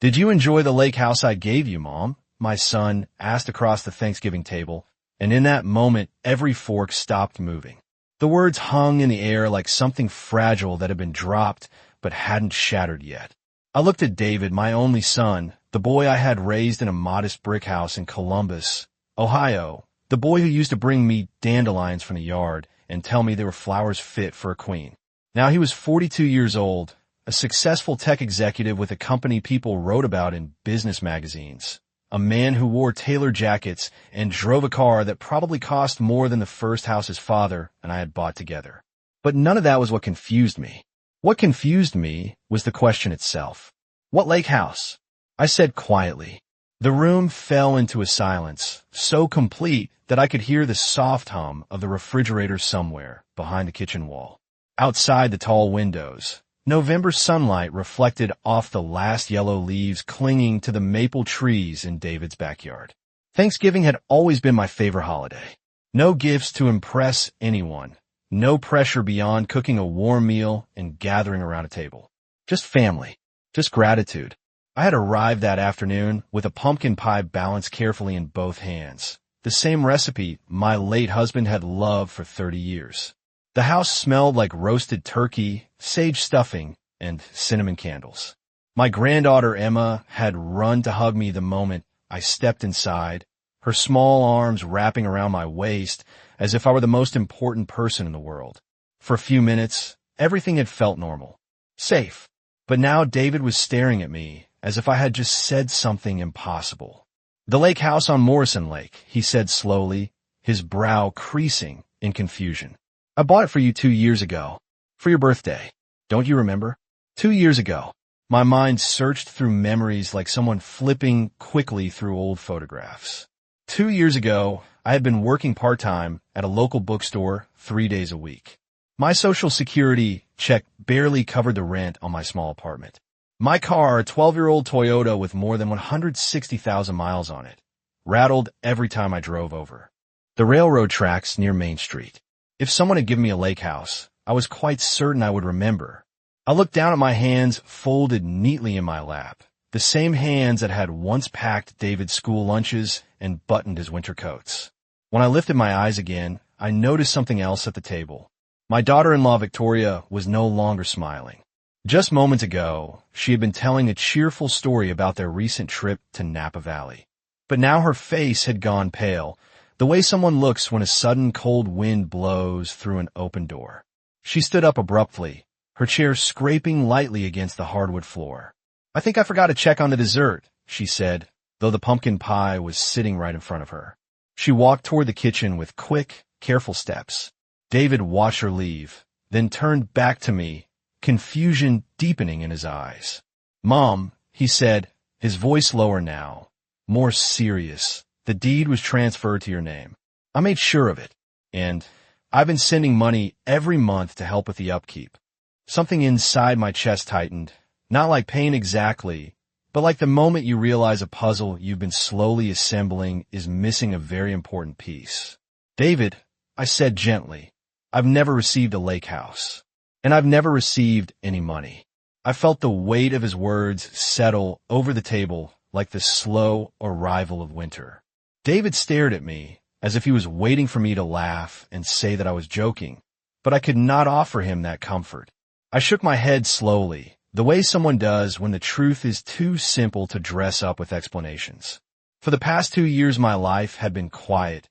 "Did you enjoy the lake house I gave you, Mom?" my son asked across the Thanksgiving table, and in that moment, every fork stopped moving. The words hung in the air like something fragile that had been dropped but hadn't shattered yet. I looked at David, my only son, the boy I had raised in a modest brick house in Columbus, Ohio, the boy who used to bring me dandelions from the yard and tell me they were flowers fit for a queen. Now he was 42 years old, a successful tech executive with a company people wrote about in business magazines, a man who wore tailored jackets and drove a car that probably cost more than the first house his father and I had bought together. But none of that was what confused me. What confused me was the question itself. "What lake house?" I said quietly. The room fell into a silence, so complete that I could hear the soft hum of the refrigerator somewhere behind the kitchen wall. Outside the tall windows, November sunlight reflected off the last yellow leaves clinging to the maple trees in David's backyard. Thanksgiving had always been my favorite holiday. No gifts to impress anyone. No pressure beyond cooking a warm meal and gathering around a table. Just family. Just gratitude. I had arrived that afternoon with a pumpkin pie balanced carefully in both hands. The same recipe my late husband had loved for 30 years. The house smelled like roasted turkey, sage stuffing, and cinnamon candles. My granddaughter Emma had run to hug me the moment I stepped inside, her small arms wrapping around my waist as if I were the most important person in the world. For a few minutes, everything had felt normal, safe. But now David was staring at me as if I had just said something impossible. "The lake house on Morrison Lake," he said slowly, his brow creasing in confusion. "I bought it for you 2 years ago, for your birthday. Don't you remember? 2 years ago." My mind searched through memories like someone flipping quickly through old photographs. 2 years ago, I had been working part-time at a local bookstore 3 days a week. My Social Security check barely covered the rent on my small apartment. My car, a 12-year-old Toyota with more than 160,000 miles on it, rattled every time I drove over. The railroad tracks near Main Street. If someone had given me a lake house, I was quite certain I would remember. I looked down at my hands folded neatly in my lap, the same hands that had once packed David's school lunches and buttoned his winter coats. When I lifted my eyes again, I noticed something else at the table. My daughter-in-law Victoria was no longer smiling. Just moments ago, she had been telling a cheerful story about their recent trip to Napa Valley. But now her face had gone pale, the way someone looks when a sudden cold wind blows through an open door. She stood up abruptly, her chair scraping lightly against the hardwood floor. "I think I forgot to check on the dessert," she said, though the pumpkin pie was sitting right in front of her. She walked toward the kitchen with quick, careful steps. David watched her leave, then turned back to me, confusion deepening in his eyes. "Mom," he said, his voice lower now, more serious, "the deed was transferred to your name. I made sure of it, and I've been sending money every month to help with the upkeep." Something inside my chest tightened, not like pain exactly, but like the moment you realize a puzzle you've been slowly assembling is missing a very important piece. "David," I said gently, "I've never received a lake house, and I've never received any money." I felt the weight of his words settle over the table like the slow arrival of winter. David stared at me as if he was waiting for me to laugh and say that I was joking, but I could not offer him that comfort. I shook my head slowly, the way someone does when the truth is too simple to dress up with explanations. For the past 2 years, my life had been quiet,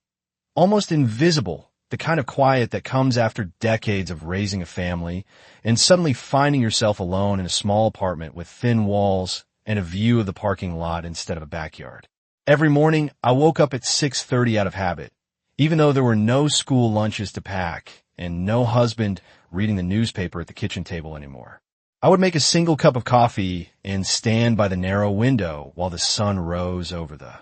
almost invisible, the kind of quiet that comes after decades of raising a family and suddenly finding yourself alone in a small apartment with thin walls and a view of the parking lot instead of a backyard. Every morning, I woke up at 6:30 out of habit, even though there were no school lunches to pack and no husband reading the newspaper at the kitchen table anymore. I would make a single cup of coffee and stand by the narrow window while the sun rose over the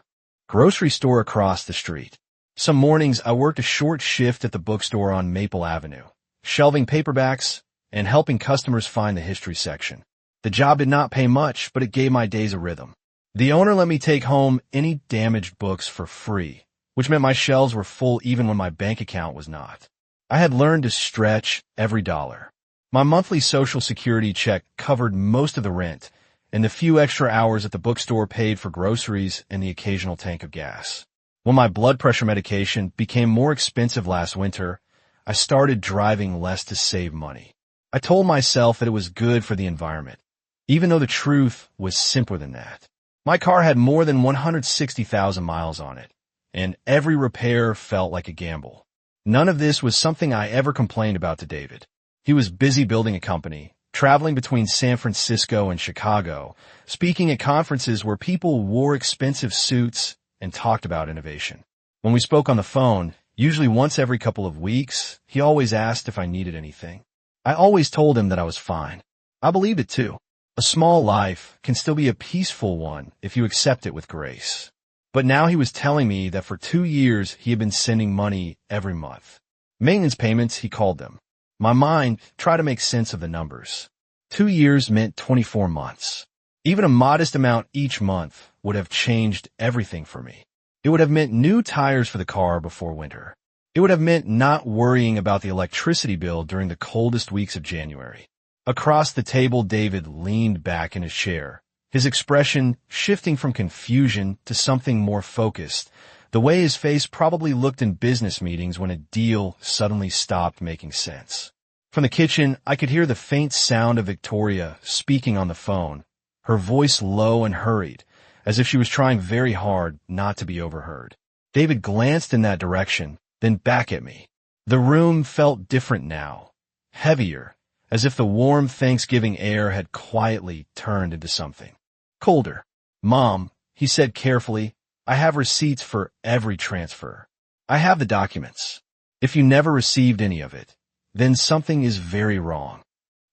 grocery store across the street. Some mornings I worked a short shift at the bookstore on Maple Avenue, shelving paperbacks and helping customers find the history section. The job did not pay much, but it gave my days a rhythm. The owner let me take home any damaged books for free, which meant my shelves were full even when my bank account was not. I had learned to stretch every dollar. My monthly Social Security check covered most of the rent, and the few extra hours at the bookstore paid for groceries and the occasional tank of gas. When my blood pressure medication became more expensive last winter, I started driving less to save money. I told myself that it was good for the environment, even though the truth was simpler than that. My car had more than 160,000 miles on it, and every repair felt like a gamble. None of this was something I ever complained about to David. He was busy building a company, traveling between San Francisco and Chicago, speaking at conferences where people wore expensive suits and talked about innovation. When we spoke on the phone, usually once every couple of weeks, he always asked if I needed anything. I always told him that I was fine. I believed it too. A small life can still be a peaceful one if you accept it with grace. But now he was telling me that for 2 years he had been sending money every month. Maintenance payments, he called them. My mind tried to make sense of the numbers. 2 years meant 24 months. Even a modest amount each month would have changed everything for me. It would have meant new tires for the car before winter. It would have meant not worrying about the electricity bill during the coldest weeks of January. Across the table, David leaned back in his chair, his expression shifting from confusion to something more focused, the way his face probably looked in business meetings when a deal suddenly stopped making sense. From the kitchen, I could hear the faint sound of Victoria speaking on the phone, her voice low and hurried, as if she was trying very hard not to be overheard. David glanced in that direction, then back at me. The room felt different now, heavier, as if the warm Thanksgiving air had quietly turned into something colder. Mom, he said carefully, I have receipts for every transfer. I have the documents. If you never received any of it, then something is very wrong.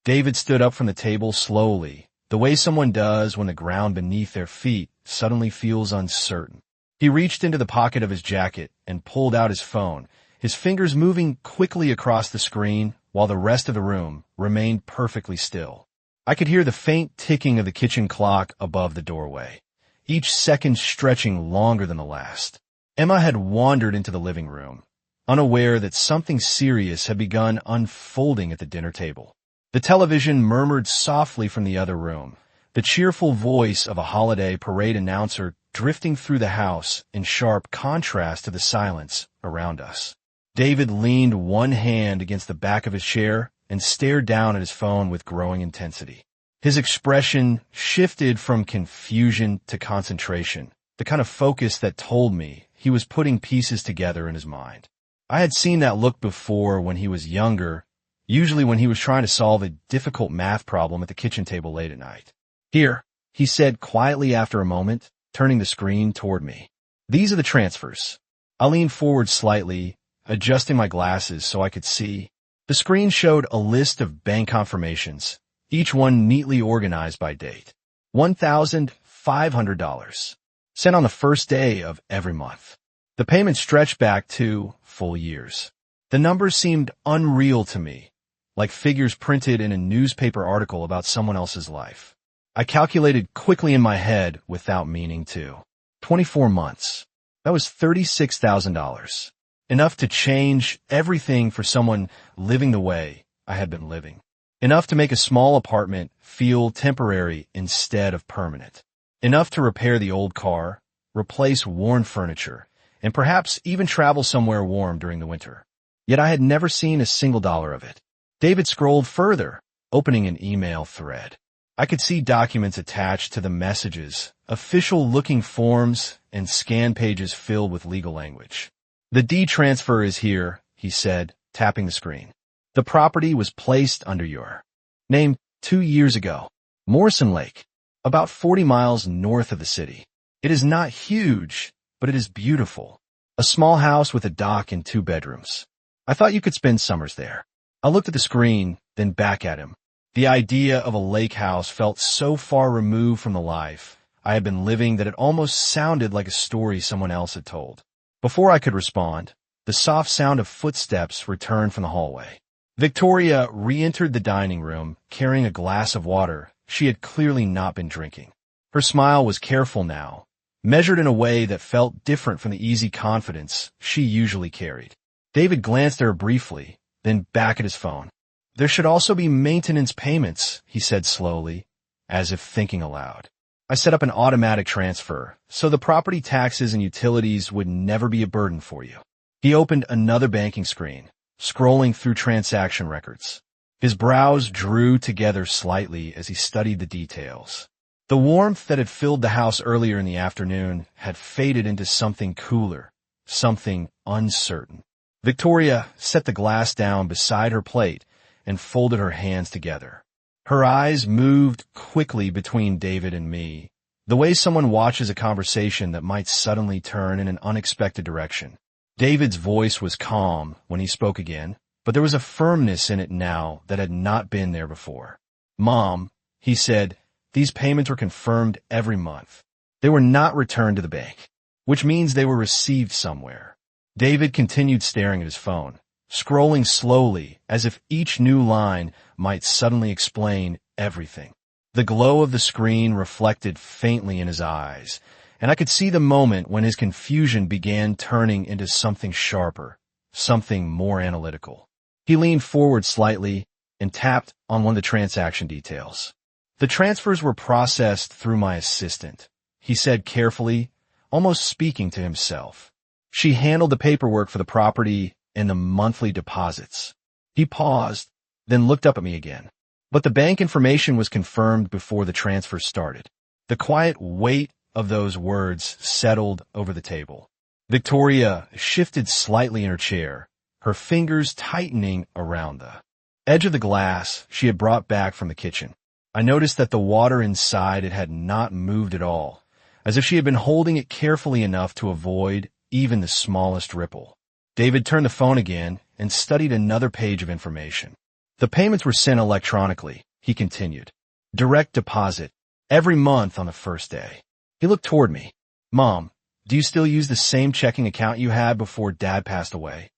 David stood up from the table slowly, the way someone does when the ground beneath their feet suddenly feels uncertain. He reached into the pocket of his jacket and pulled out his phone, his fingers moving quickly across the screen while the rest of the room remained perfectly still. I could hear the faint ticking of the kitchen clock above the doorway, each second stretching longer than the last. Emma had wandered into the living room, unaware that something serious had begun unfolding at the dinner table. The television murmured softly from the other room, the cheerful voice of a holiday parade announcer drifting through the house in sharp contrast to the silence around us. David leaned one hand against the back of his chair and stared down at his phone with growing intensity. His expression shifted from confusion to concentration, the kind of focus that told me he was putting pieces together in his mind. I had seen that look before when he was younger, usually when he was trying to solve a difficult math problem at the kitchen table late at night. Here, he said quietly after a moment, turning the screen toward me. These are the transfers. I leaned forward slightly, adjusting my glasses so I could see. The screen showed a list of bank confirmations, each one neatly organized by date. $1,500, sent on the first day of every month. The payment stretched back 2 full years. The numbers seemed unreal to me, like figures printed in a newspaper article about someone else's life. I calculated quickly in my head without meaning to. 24 months. That was $36,000. Enough to change everything for someone living the way I had been living. Enough to make a small apartment feel temporary instead of permanent. Enough to repair the old car, replace worn furniture, and perhaps even travel somewhere warm during the winter. Yet I had never seen a single dollar of it. David scrolled further, opening an email thread. I could see documents attached to the messages, official-looking forms, and scan pages filled with legal language. The deed transfer is here, he said, tapping the screen. The property was placed under your name 2 years ago. Morrison Lake, about 40 miles north of the city. It is not huge, but it is beautiful. A small house with a dock and 2 bedrooms. I thought you could spend summers there. I looked at the screen, then back at him. The idea of a lake house felt so far removed from the life I had been living that it almost sounded like a story someone else had told. Before I could respond, the soft sound of footsteps returned from the hallway. Victoria re-entered the dining room, carrying a glass of water she had clearly not been drinking. Her smile was careful now, measured in a way that felt different from the easy confidence she usually carried. David glanced at her briefly, then back at his phone. There should also be maintenance payments, he said slowly, as if thinking aloud. I set up an automatic transfer, so the property taxes and utilities would never be a burden for you. He opened another banking screen, scrolling through transaction records. His brows drew together slightly as he studied the details. The warmth that had filled the house earlier in the afternoon had faded into something cooler, something uncertain. Victoria set the glass down beside her plate and folded her hands together. Her eyes moved quickly between David and me, the way someone watches a conversation that might suddenly turn in an unexpected direction. David's voice was calm when he spoke again, but there was a firmness in it now that had not been there before. "Mom," he said, "these payments were confirmed every month. They were not returned to the bank, which means they were received somewhere." David continued staring at his phone, scrolling slowly as if each new line might suddenly explain everything. The glow of the screen reflected faintly in his eyes, and I could see the moment when his confusion began turning into something sharper, something more analytical. He leaned forward slightly and tapped on one of the transaction details. "The transfers were processed through my assistant," he said carefully, almost speaking to himself. "She handled the paperwork for the property and the monthly deposits." He paused, then looked up at me again. "But the bank information was confirmed before the transfer started." The quiet weight of those words settled over the table. Victoria shifted slightly in her chair, her fingers tightening around the edge of the glass she had brought back from the kitchen. I noticed that the water inside it had not moved at all, as if she had been holding it carefully enough to avoid even the smallest ripple. David turned the phone again and studied another page of information. "The payments were sent electronically," he continued. "Direct deposit, every month on the first day." He looked toward me. "Mom, do you still use the same checking account you had before Dad passed away?"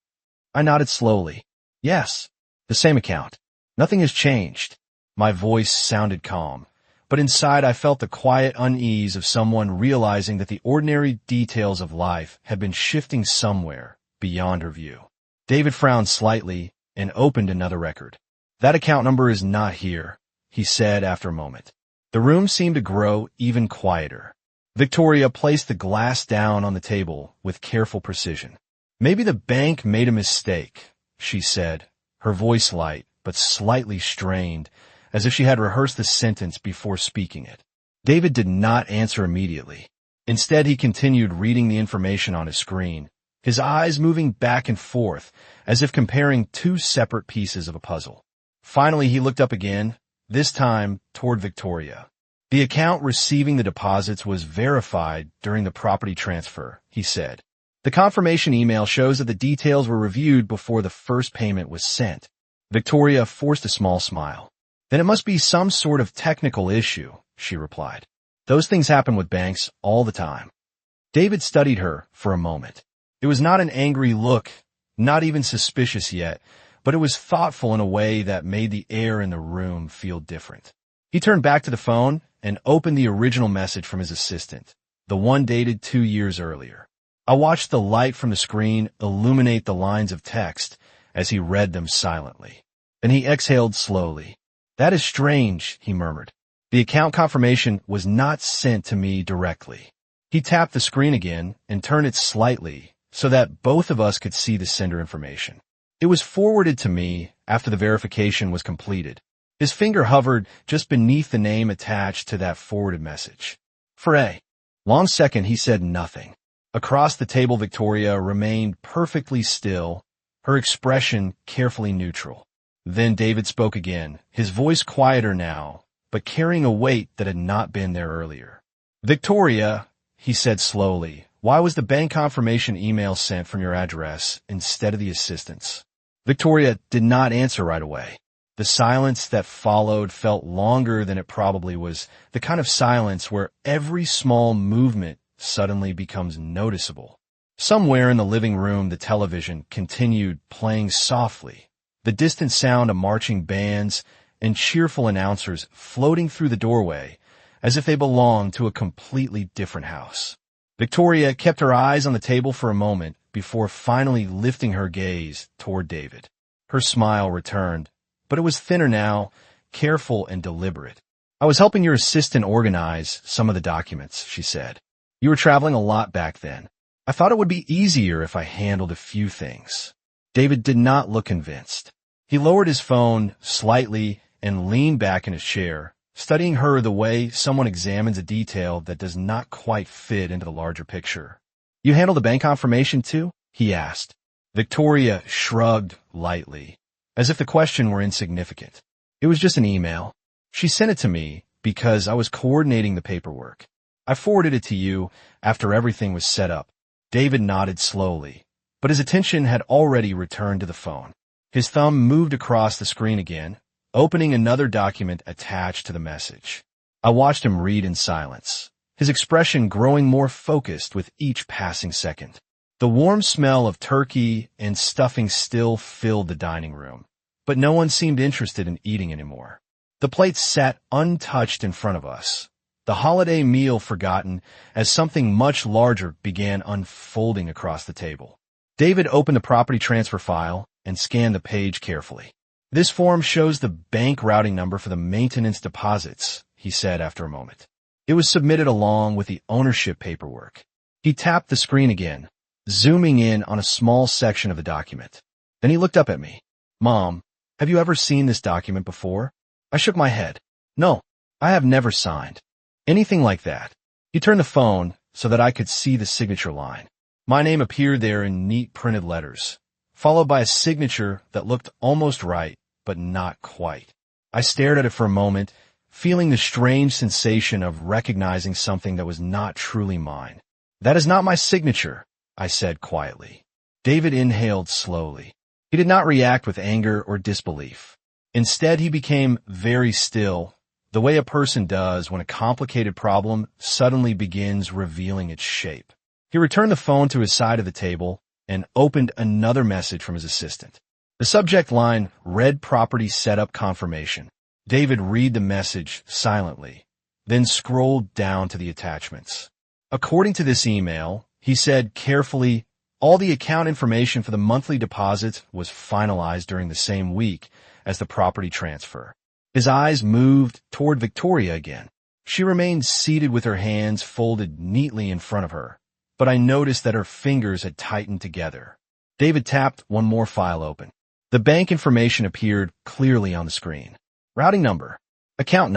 I nodded slowly. "Yes, the same account. Nothing has changed." My voice sounded calm, but inside I felt the quiet unease of someone realizing that the ordinary details of life had been shifting somewhere beyond her view. David frowned slightly and opened another record. "That account number is not here," he said after a moment. The room seemed to grow even quieter. Victoria placed the glass down on the table with careful precision. "Maybe the bank made a mistake," she said, her voice light but slightly strained, as if she had rehearsed the sentence before speaking it. David did not answer immediately. Instead, he continued reading the information on his screen, his eyes moving back and forth as if comparing two separate pieces of a puzzle. Finally, he looked up again, this time toward Victoria. "The account receiving the deposits was verified during the property transfer," he said. "The confirmation email shows that the details were reviewed before the first payment was sent." Victoria forced a small smile. "Then it must be some sort of technical issue," she replied. "Those things happen with banks all the time." David studied her for a moment. It was not an angry look, not even suspicious yet, but it was thoughtful in a way that made the air in the room feel different. He turned back to the phone and opened the original message from his assistant, the one dated 2 years earlier. I watched the light from the screen illuminate the lines of text as he read them silently. Then he exhaled slowly. "That is strange," he murmured. "The account confirmation was not sent to me directly." He tapped the screen again and turned it slightly so that both of us could see the sender information. "It was forwarded to me after the verification was completed." His finger hovered just beneath the name attached to that forwarded message. For a long second, he said nothing. Across the table, Victoria remained perfectly still, her expression carefully neutral. Then David spoke again, his voice quieter now, but carrying a weight that had not been there earlier. "Victoria," he said slowly, "why was the bank confirmation email sent from your address instead of the assistant's?" Victoria did not answer right away. The silence that followed felt longer than it probably was, the kind of silence where every small movement suddenly becomes noticeable. Somewhere in the living room, the television continued playing softly, the distant sound of marching bands and cheerful announcers floating through the doorway as if they belonged to a completely different house. Victoria kept her eyes on the table for a moment before finally lifting her gaze toward David. Her smile returned, but it was thinner now, careful and deliberate. I was helping your assistant organize some of the documents, she said. You were traveling a lot back then. I thought it would be easier if I handled a few things. David did not look convinced. He lowered his phone slightly and leaned back in his chair, studying her the way someone examines a detail that does not quite fit into the larger picture. You handle the bank confirmation too? He asked. Victoria shrugged lightly, as if the question were insignificant. It was just an email. She sent it to me because I was coordinating the paperwork. I forwarded it to you after everything was set up. David nodded slowly, but his attention had already returned to the phone. His thumb moved across the screen again, opening another document attached to the message. I watched him read in silence, his expression growing more focused with each passing second. The warm smell of turkey and stuffing still filled the dining room, but no one seemed interested in eating anymore. The plates sat untouched in front of us, the holiday meal forgotten as something much larger began unfolding across the table. David opened the property transfer file and scanned the page carefully. This form shows the bank routing number for the maintenance deposits, he said after a moment. It was submitted along with the ownership paperwork. He tapped the screen again, zooming in on a small section of the document. Then he looked up at me. Mom, have you ever seen this document before? I shook my head. No, I have never signed anything like that. He turned the phone so that I could see the signature line. My name appeared there in neat printed letters, followed by a signature that looked almost right, but not quite. I stared at it for a moment, feeling the strange sensation of recognizing something that was not truly mine. That is not my signature, I said quietly. David inhaled slowly. He did not react with anger or disbelief. Instead, he became very still, the way a person does when a complicated problem suddenly begins revealing its shape. He returned the phone to his side of the table and opened another message from his assistant. The subject line read property setup confirmation. David read the message silently, then scrolled down to the attachments. According to this email, he said carefully, all the account information for the monthly deposit was finalized during the same week as the property transfer. His eyes moved toward Victoria again. She remained seated with her hands folded neatly in front of her, but I noticed that her fingers had tightened together. David tapped one more file open. The bank information appeared clearly on the screen. Routing number, account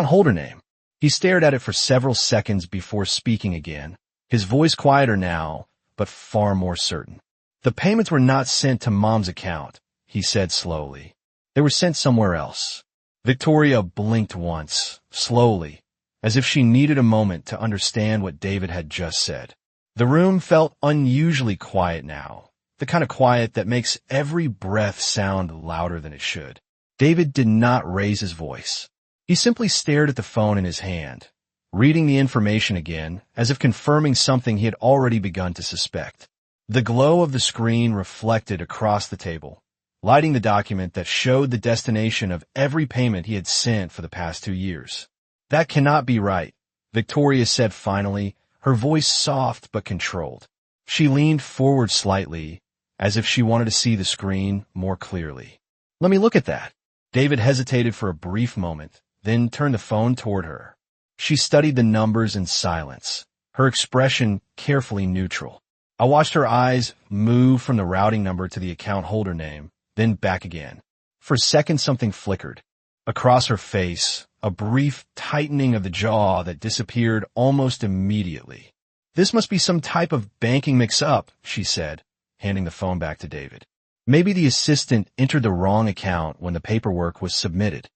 holder name. He stared at it for several seconds before speaking again, his voice quieter now, but far more certain. The payments were not sent to Mom's account, he said slowly. They were sent somewhere else. Victoria blinked once, slowly, as if she needed a moment to understand what David had just said. The room felt unusually quiet now, the kind of quiet that makes every breath sound louder than it should. David did not raise his voice. He simply stared at the phone in his hand, reading the information again, as if confirming something he had already begun to suspect. The glow of the screen reflected across the table, lighting the document that showed the destination of every payment he had sent for the past 2 years. That cannot be right, Victoria said finally, her voice soft but controlled. She leaned forward slightly, as if she wanted to see the screen more clearly. Let me look at that. David hesitated for a brief moment, then turned the phone toward her. She studied the numbers in silence, her expression carefully neutral. I watched her eyes move from the routing number to the account holder name, then back again. For a second, something flickered. Across her face, a brief tightening of the jaw that disappeared almost immediately. This must be some type of banking mix-up, she said, handing the phone back to David. Maybe the assistant entered the wrong account when the paperwork was submitted.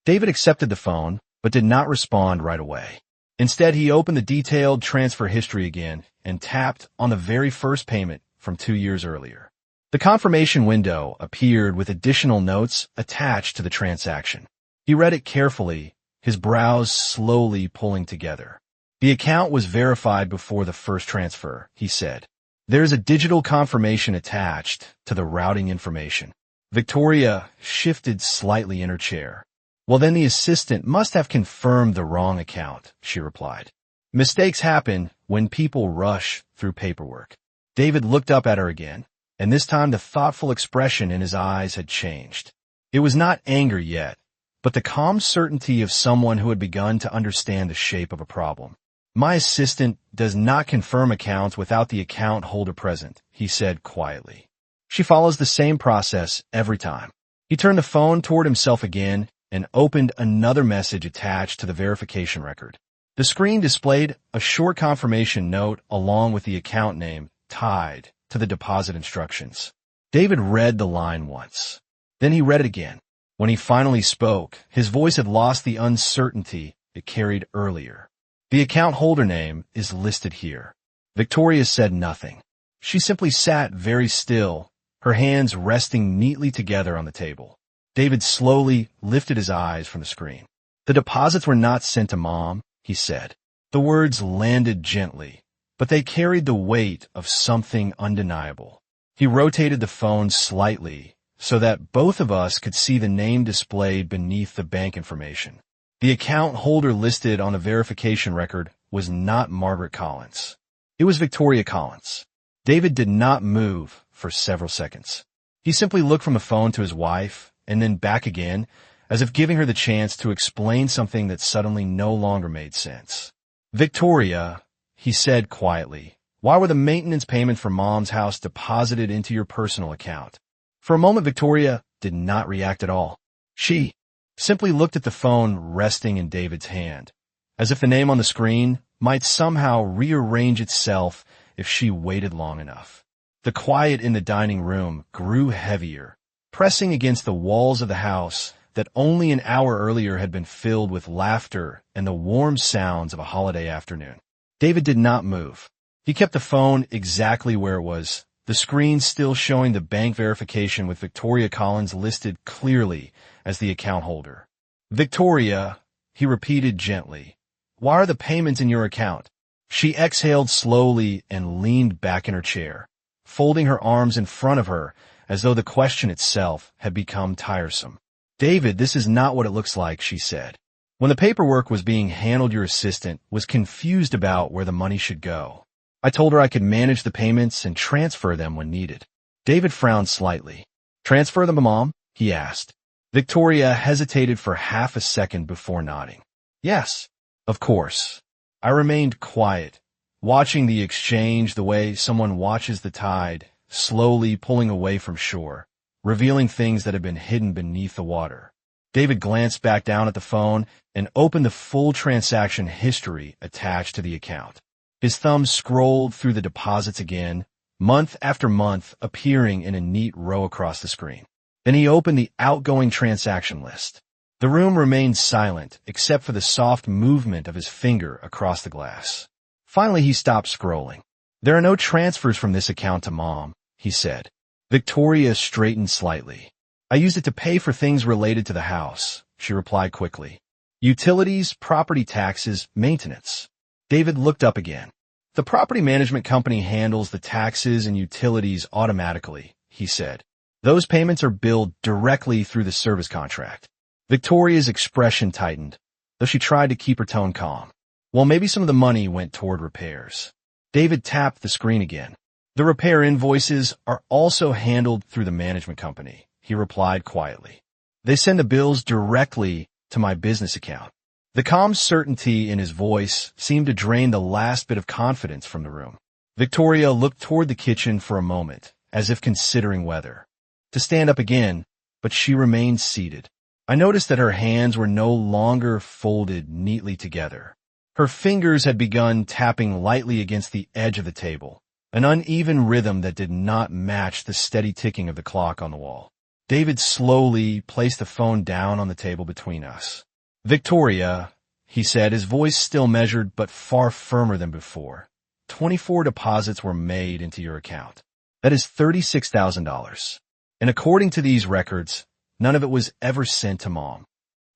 David accepted the phone, but did not respond right away. Instead, he opened the detailed transfer history again and tapped on the very first payment from 2 years earlier. The confirmation window appeared with additional notes attached to the transaction. He read it carefully, his brows slowly pulling together. The account was verified before the first transfer, he said. There is a digital confirmation attached to the routing information. Victoria shifted slightly in her chair. Well, then the assistant must have confirmed the wrong account, she replied. Mistakes happen when people rush through paperwork. David looked up at her again, and this time the thoughtful expression in his eyes had changed. It was not anger yet, but the calm certainty of someone who had begun to understand the shape of a problem. My assistant does not confirm accounts without the account holder present, he said quietly. She follows the same process every time. He turned the phone toward himself again and opened another message attached to the verification record. The screen displayed a short confirmation note along with the account name tied to the deposit instructions. David read the line once. Then he read it again. When he finally spoke, his voice had lost the uncertainty it carried earlier. The account holder name is listed here. Victoria said nothing. She simply sat very still, her hands resting neatly together on the table. David slowly lifted his eyes from the screen. The deposits were not sent to Mom, he said. The words landed gently, but they carried the weight of something undeniable. He rotated the phone slightly so that both of us could see the name displayed beneath the bank information. The account holder listed on the verification record was not Margaret Collins. It was Victoria Collins. David did not move for several seconds. He simply looked from the phone to his wife and then back again, as if giving her the chance to explain something that suddenly no longer made sense. Victoria, he said quietly, why were the maintenance payments for Mom's house deposited into your personal account? For a moment, Victoria did not react at all. She simply looked at the phone resting in David's hand, as if the name on the screen might somehow rearrange itself if she waited long enough. The quiet in the dining room grew heavier, pressing against the walls of the house that only an hour earlier had been filled with laughter and the warm sounds of a holiday afternoon. David did not move. He kept the phone exactly where it was, the screen still showing the bank verification with Victoria Collins listed clearly as the account holder. Victoria, he repeated gently, why are the payments in your account? She exhaled slowly and leaned back in her chair, folding her arms in front of her as though the question itself had become tiresome. David, this is not what it looks like, she said. When the paperwork was being handled, your assistant was confused about where the money should go. I told her I could manage the payments and transfer them when needed. David frowned slightly. Transfer them to Mom? He asked. Victoria hesitated for half a second before nodding. Yes, of course. I remained quiet, watching the exchange the way someone watches the tide, slowly pulling away from shore, revealing things that had been hidden beneath the water. David glanced back down at the phone and opened the full transaction history attached to the account. His thumb scrolled through the deposits again, month after month appearing in a neat row across the screen. Then he opened the outgoing transaction list. The room remained silent except for the soft movement of his finger across the glass. Finally, he stopped scrolling. There are no transfers from this account to Mom, he said. Victoria straightened slightly. I used it to pay for things related to the house, she replied quickly. Utilities, property taxes, maintenance. David looked up again. The property management company handles the taxes and utilities automatically, he said. Those payments are billed directly through the service contract. Victoria's expression tightened, though she tried to keep her tone calm. Well, maybe some of the money went toward repairs. David tapped the screen again. The repair invoices are also handled through the management company, he replied quietly. They send the bills directly to my business account. The calm certainty in his voice seemed to drain the last bit of confidence from the room. Victoria looked toward the kitchen for a moment, as if considering whether to stand up again, but she remained seated. I noticed that her hands were no longer folded neatly together. Her fingers had begun tapping lightly against the edge of the table, an uneven rhythm that did not match the steady ticking of the clock on the wall. David slowly placed the phone down on the table between us. Victoria, he said, his voice still measured but far firmer than before. 24 deposits were made into your account. That is $36,000. And according to these records, none of it was ever sent to Mom.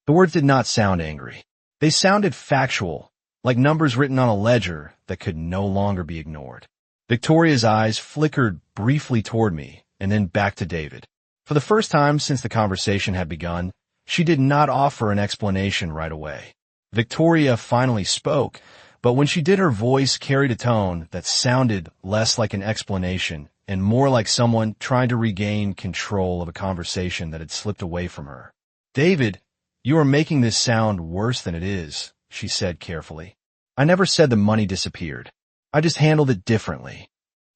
The words did not sound angry. They sounded factual, like numbers written on a ledger that could no longer be ignored. Victoria's eyes flickered briefly toward me and then back to David. For the first time since the conversation had begun, she did not offer an explanation right away. Victoria finally spoke, but when she did, her voice carried a tone that sounded less like an explanation and more like someone trying to regain control of a conversation that had slipped away from her. David, You are making this sound worse than it is, she said carefully. I never said the money disappeared. I just handled it differently.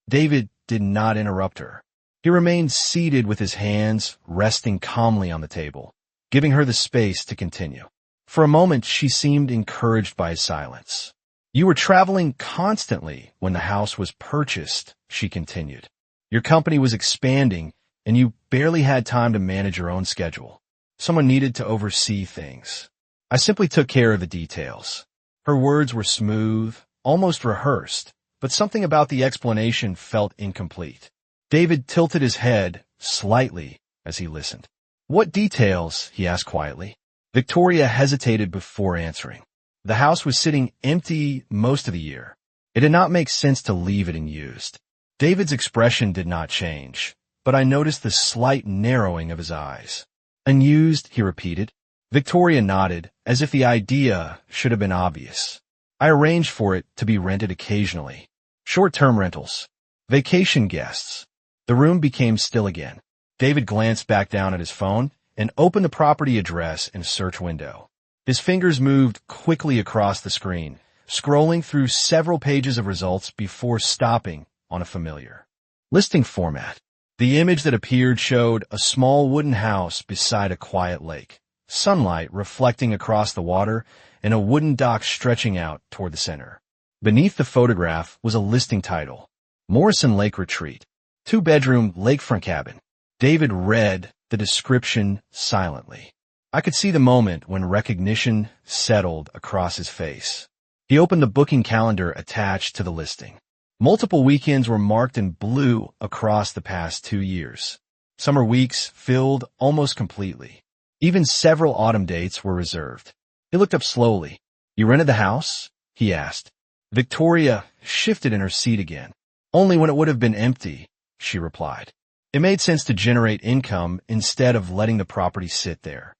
David did not interrupt her. He remained seated with his hands resting calmly on the table, giving her the space to continue. For a moment, she seemed encouraged by his silence. You were traveling constantly when the house was purchased, she continued. Your company was expanding, and you barely had time to manage your own schedule. Someone needed to oversee things. I simply took care of the details. Her words were smooth, almost rehearsed, but something about the explanation felt incomplete. David tilted his head slightly as he listened. What details? He asked quietly. Victoria hesitated before answering. The house was sitting empty most of the year. It did not make sense to leave it unused. David's expression did not change, but I noticed the slight narrowing of his eyes. Unused, he repeated. Victoria nodded, as if the idea should have been obvious. I arranged for it to be rented occasionally. Short-term rentals. Vacation guests. The room became still again. David glanced back down at his phone and opened the property address in a search window. His fingers moved quickly across the screen, scrolling through several pages of results before stopping on a familiar listing format. The image that appeared showed a small wooden house beside a quiet lake, sunlight reflecting across the water, and a wooden dock stretching out toward the center. Beneath the photograph was a listing title, Morrison Lake Retreat, 2-bedroom lakefront cabin. David read the description silently. I could see the moment when recognition settled across his face. He opened the booking calendar attached to the listing. Multiple weekends were marked in blue across the past 2 years. Summer weeks filled almost completely. Even several autumn dates were reserved. He looked up slowly. You rented the house? He asked. Victoria shifted in her seat again. Only when it would have been empty, she replied. It made sense to generate income instead of letting the property sit there.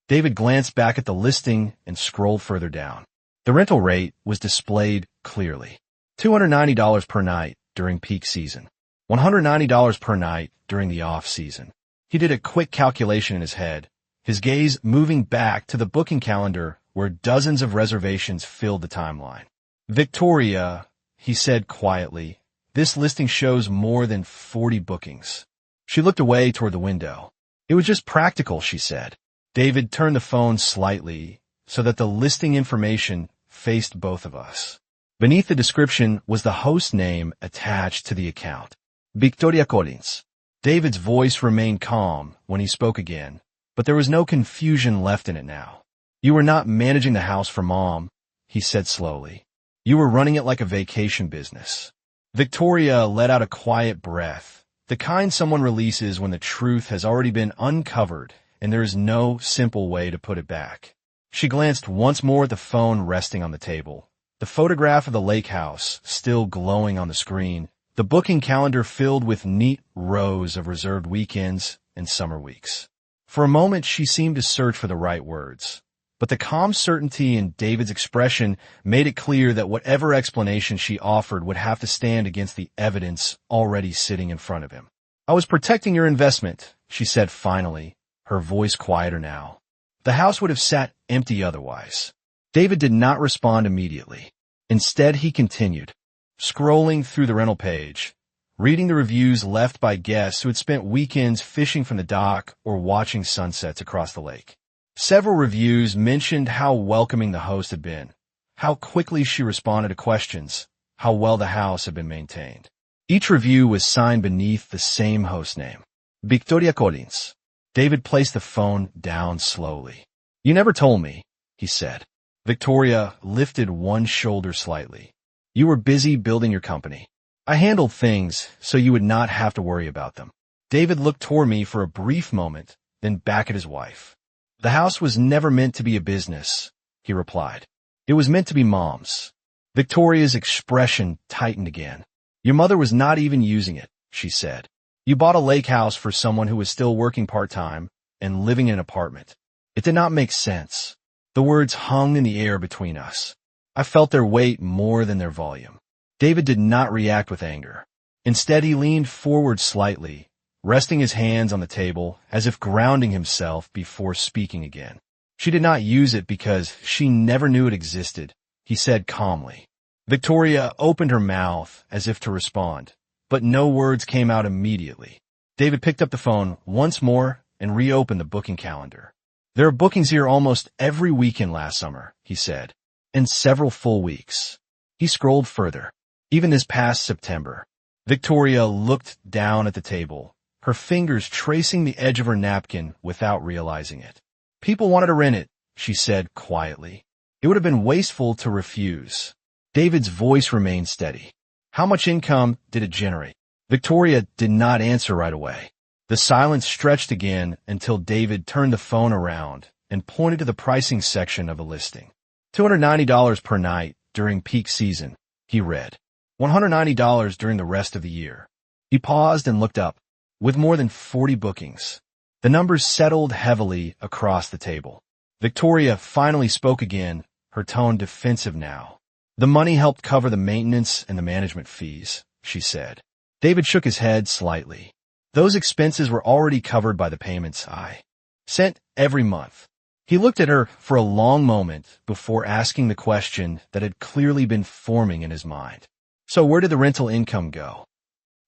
David glanced back at the listing and scrolled further down. The rental rate was displayed clearly. $290 per night during peak season. $190 per night during the off-season. He did a quick calculation in his head, his gaze moving back to the booking calendar where dozens of reservations filled the timeline. Victoria, he said quietly, this listing shows more than 40 bookings. She looked away toward the window. It was just practical, she said. David turned the phone slightly so that the listing information faced both of us. Beneath the description was the host name attached to the account. Victoria Collins. David's voice remained calm when he spoke again, but there was no confusion left in it now. You were not managing the house for Mom, he said slowly. You were running it like a vacation business. Victoria let out a quiet breath, the kind someone releases when the truth has already been uncovered and there is no simple way to put it back. She glanced once more at the phone resting on the table. The photograph of the lake house still glowing on the screen, the booking calendar filled with neat rows of reserved weekends and summer weeks. For a moment, she seemed to search for the right words, but the calm certainty in David's expression made it clear that whatever explanation she offered would have to stand against the evidence already sitting in front of him. I was protecting your investment, she said finally, her voice quieter now. The house would have sat empty otherwise. David did not respond immediately. Instead, he continued, scrolling through the rental page, reading the reviews left by guests who had spent weekends fishing from the dock or watching sunsets across the lake. Several reviews mentioned how welcoming the host had been, how quickly she responded to questions, how well the house had been maintained. Each review was signed beneath the same host name, Victoria Collins. David placed the phone down slowly. You never told me, he said. Victoria lifted one shoulder slightly. You were busy building your company. I handled things so you would not have to worry about them. David looked toward me for a brief moment, then back at his wife. The house was never meant to be a business, he replied. It was meant to be Mom's. Victoria's expression tightened again. Your mother was not even using it, she said. You bought a lake house for someone who was still working part-time and living in an apartment. It did not make sense. The words hung in the air between us. I felt their weight more than their volume. David did not react with anger. Instead, he leaned forward slightly, resting his hands on the table as if grounding himself before speaking again. She did not use it because she never knew it existed, he said calmly. Victoria opened her mouth as if to respond, but no words came out immediately. David picked up the phone once more and reopened the booking calendar. There are bookings here almost every weekend last summer, he said, and several full weeks. He scrolled further. Even this past September. Victoria looked down at the table, her fingers tracing the edge of her napkin without realizing it. People wanted to rent it, she said quietly. It would have been wasteful to refuse. David's voice remained steady. How much income did it generate? Victoria did not answer right away. The silence stretched again until David turned the phone around and pointed to the pricing section of the listing. $290 per night during peak season, he read. $190 during the rest of the year. He paused and looked up. With more than 40 bookings, the numbers settled heavily across the table. Victoria finally spoke again, her tone defensive now. The money helped cover the maintenance and the management fees, she said. David shook his head slightly. Those expenses were already covered by the payments I sent every month. He looked at her for a long moment before asking the question that had clearly been forming in his mind. So where did the rental income go?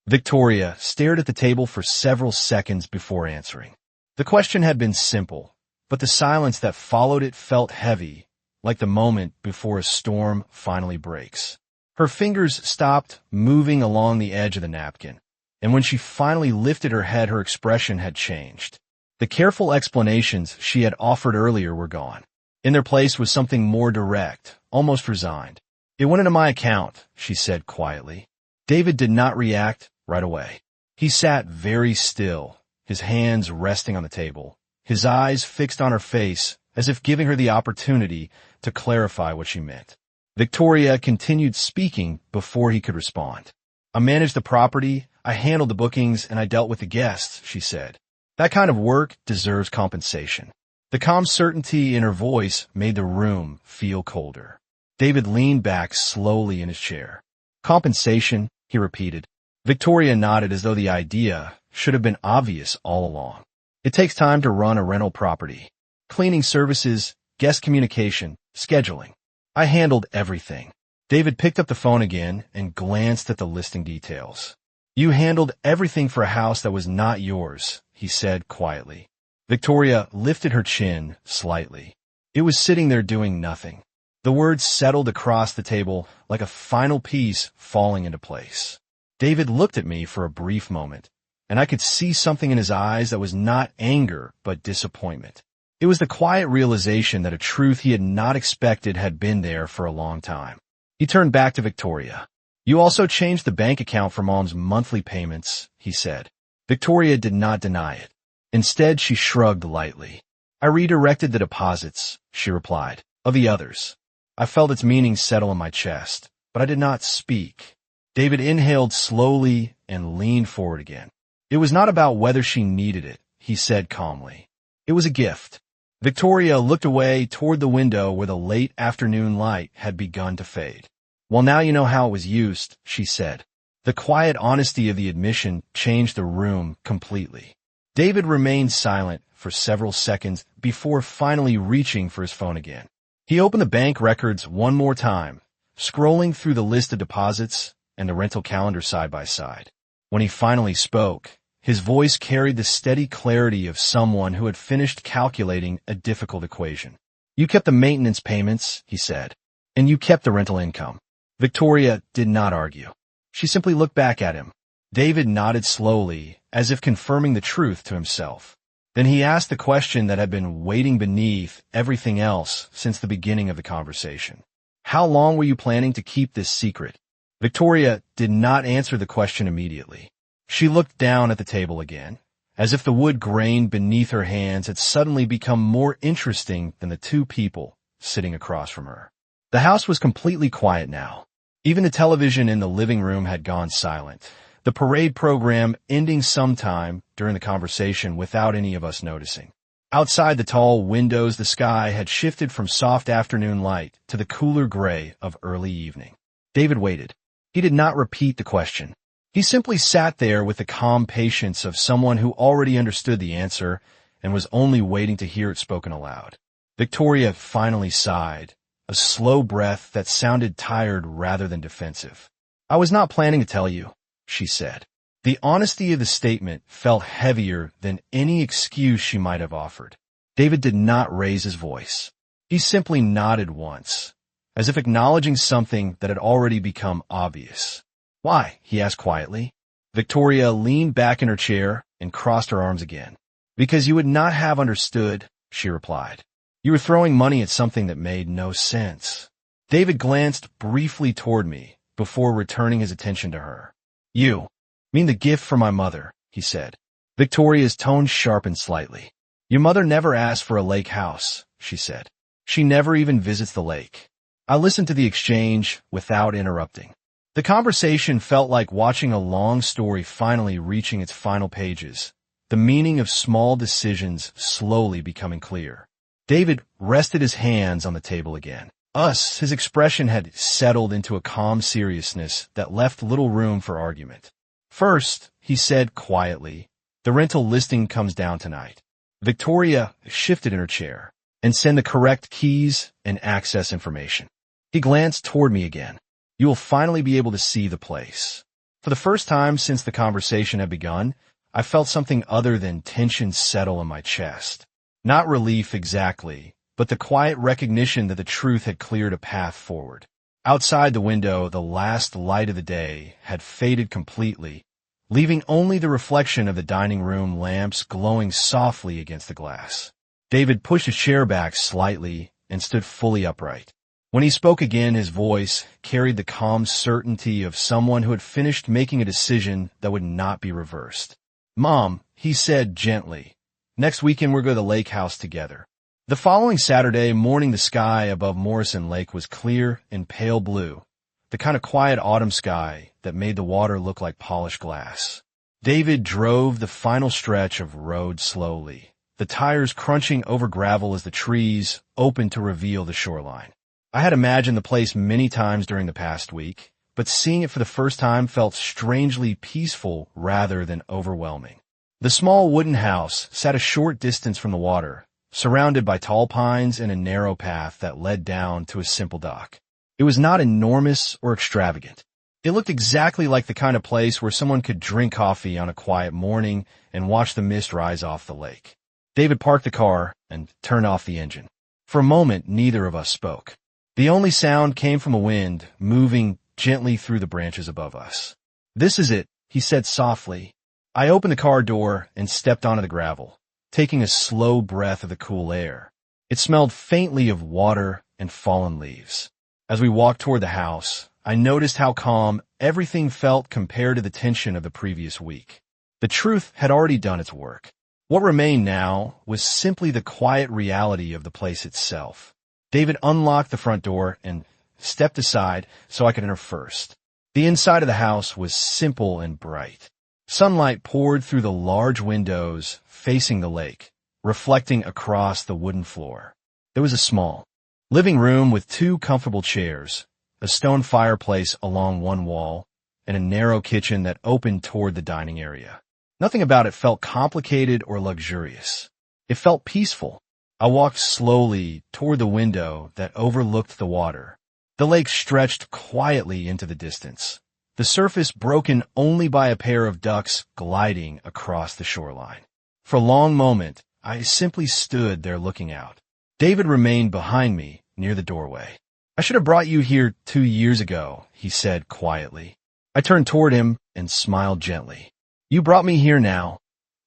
Victoria stared at the table for several seconds before answering. The question had been simple, but the silence that followed it felt heavy, like the moment before a storm finally breaks. Her fingers stopped moving along the edge of the napkin, and when she finally lifted her head, her expression had changed. The careful explanations she had offered earlier were gone. In their place was something more direct, almost resigned. It went into my account, she said quietly. David did not react right away. He sat very still, his hands resting on the table, his eyes fixed on her face as if giving her the opportunity to clarify what she meant. Victoria continued speaking before he could respond. I managed the property, I handled the bookings, and I dealt with the guests, she said. That kind of work deserves compensation. The calm certainty in her voice made the room feel colder. David leaned back slowly in his chair. Compensation, he repeated. Victoria nodded as though the idea should have been obvious all along. It takes time to run a rental property. Cleaning services, guest communication, scheduling. I handled everything. David picked up the phone again and glanced at the listing details. You handled everything for a house that was not yours, he said quietly. Victoria lifted her chin slightly. It was sitting there doing nothing. The words settled across the table like a final piece falling into place. David looked at me for a brief moment, and I could see something in his eyes that was not anger but disappointment. It was the quiet realization that a truth he had not expected had been there for a long time. He turned back to Victoria. You also changed the bank account for Mom's monthly payments, he said. Victoria did not deny it. Instead, she shrugged lightly. I redirected the deposits, she replied, of the others. I felt its meaning settle in my chest, but I did not speak. David inhaled slowly and leaned forward again. It was not about whether she needed it, he said calmly. It was a gift. Victoria looked away toward the window where the late afternoon light had begun to fade. Well, now you know how it was used, she said. The quiet honesty of the admission changed the room completely. David remained silent for several seconds before finally reaching for his phone again. He opened the bank records one more time, scrolling through the list of deposits and the rental calendar side by side. When he finally spoke, his voice carried the steady clarity of someone who had finished calculating a difficult equation. You kept the maintenance payments, he said, and you kept the rental income. Victoria did not argue. She simply looked back at him. David nodded slowly, as if confirming the truth to himself. Then he asked the question that had been waiting beneath everything else since the beginning of the conversation. How long were you planning to keep this secret? Victoria did not answer the question immediately. She looked down at the table again, as if the wood grain beneath her hands had suddenly become more interesting than the two people sitting across from her. The house was completely quiet now. Even the television in the living room had gone silent, the parade program ending sometime during the conversation without any of us noticing. Outside the tall windows, the sky had shifted from soft afternoon light to the cooler gray of early evening. David waited. He did not repeat the question. He simply sat there with the calm patience of someone who already understood the answer and was only waiting to hear it spoken aloud. Victoria finally sighed, a slow breath that sounded tired rather than defensive. I was not planning to tell you, she said. The honesty of the statement felt heavier than any excuse she might have offered. David did not raise his voice. He simply nodded once, as if acknowledging something that had already become obvious. Why? He asked quietly. Victoria leaned back in her chair and crossed her arms again. Because you would not have understood, she replied. You were throwing money at something that made no sense. David glanced briefly toward me before returning his attention to her. You mean the gift for my mother, he said. Victoria's tone sharpened slightly. Your mother never asked for a lake house, she said. She never even visits the lake. I listened to the exchange without interrupting. The conversation felt like watching a long story finally reaching its final pages, the meaning of small decisions slowly becoming clear. David rested his hands on the table again. His expression had settled into a calm seriousness that left little room for argument. First, he said quietly, the rental listing comes down tonight. Victoria shifted in her chair and send the correct keys and access information. He glanced toward me again. You will finally be able to see the place. For the first time since the conversation had begun, I felt something other than tension settle in my chest. Not relief exactly, but the quiet recognition that the truth had cleared a path forward. Outside the window, the last light of the day had faded completely, leaving only the reflection of the dining room lamps glowing softly against the glass. David pushed his chair back slightly and stood fully upright. When he spoke again, his voice carried the calm certainty of someone who had finished making a decision that would not be reversed. Mom, he said gently, next weekend we're going to the lake house together. The following Saturday morning, the sky above Morrison Lake was clear and pale blue, the kind of quiet autumn sky that made the water look like polished glass. David drove the final stretch of road slowly, the tires crunching over gravel as the trees opened to reveal the shoreline. I had imagined the place many times during the past week, but seeing it for the first time felt strangely peaceful rather than overwhelming. The small wooden house sat a short distance from the water, surrounded by tall pines and a narrow path that led down to a simple dock. It was not enormous or extravagant. It looked exactly like the kind of place where someone could drink coffee on a quiet morning and watch the mist rise off the lake. David parked the car and turned off the engine. For a moment, neither of us spoke. The only sound came from a wind moving gently through the branches above us. This is it, he said softly. I opened the car door and stepped onto the gravel, taking a slow breath of the cool air. It smelled faintly of water and fallen leaves. As we walked toward the house, I noticed how calm everything felt compared to the tension of the previous week. The truth had already done its work. What remained now was simply the quiet reality of the place itself. David unlocked the front door and stepped aside so I could enter first. The inside of the house was simple and bright. Sunlight poured through the large windows facing the lake, reflecting across the wooden floor. There was a small living room with two comfortable chairs, a stone fireplace along one wall, and a narrow kitchen that opened toward the dining area. Nothing about it felt complicated or luxurious. It felt peaceful. I walked slowly toward the window that overlooked the water. The lake stretched quietly into the distance, the surface broken only by a pair of ducks gliding across the shoreline. For a long moment, I simply stood there looking out. David remained behind me near the doorway. I should have brought you here 2 years ago, he said quietly. I turned toward him and smiled gently. You brought me here now,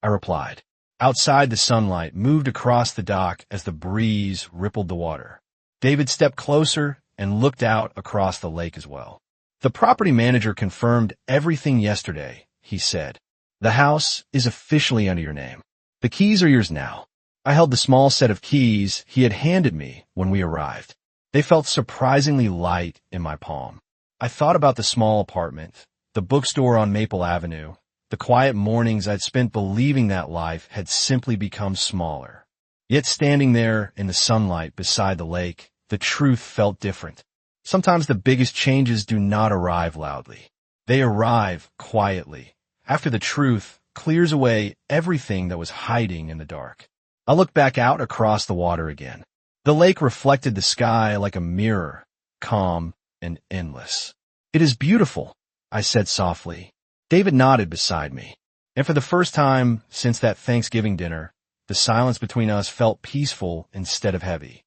I replied. Outside, the sunlight moved across the dock as the breeze rippled the water. David stepped closer and looked out across the lake as well. The property manager confirmed everything yesterday, he said. The house is officially under your name. The keys are yours now. I held the small set of keys he had handed me when we arrived. They felt surprisingly light in my palm. I thought about the small apartment, the bookstore on Maple Avenue, the quiet mornings I'd spent believing that life had simply become smaller. Yet standing there in the sunlight beside the lake, the truth felt different. Sometimes the biggest changes do not arrive loudly. They arrive quietly, after the truth clears away everything that was hiding in the dark. I looked back out across the water again. The lake reflected the sky like a mirror, calm and endless. "It is beautiful," I said softly. David nodded beside me, and for the first time since that Thanksgiving dinner, the silence between us felt peaceful instead of heavy.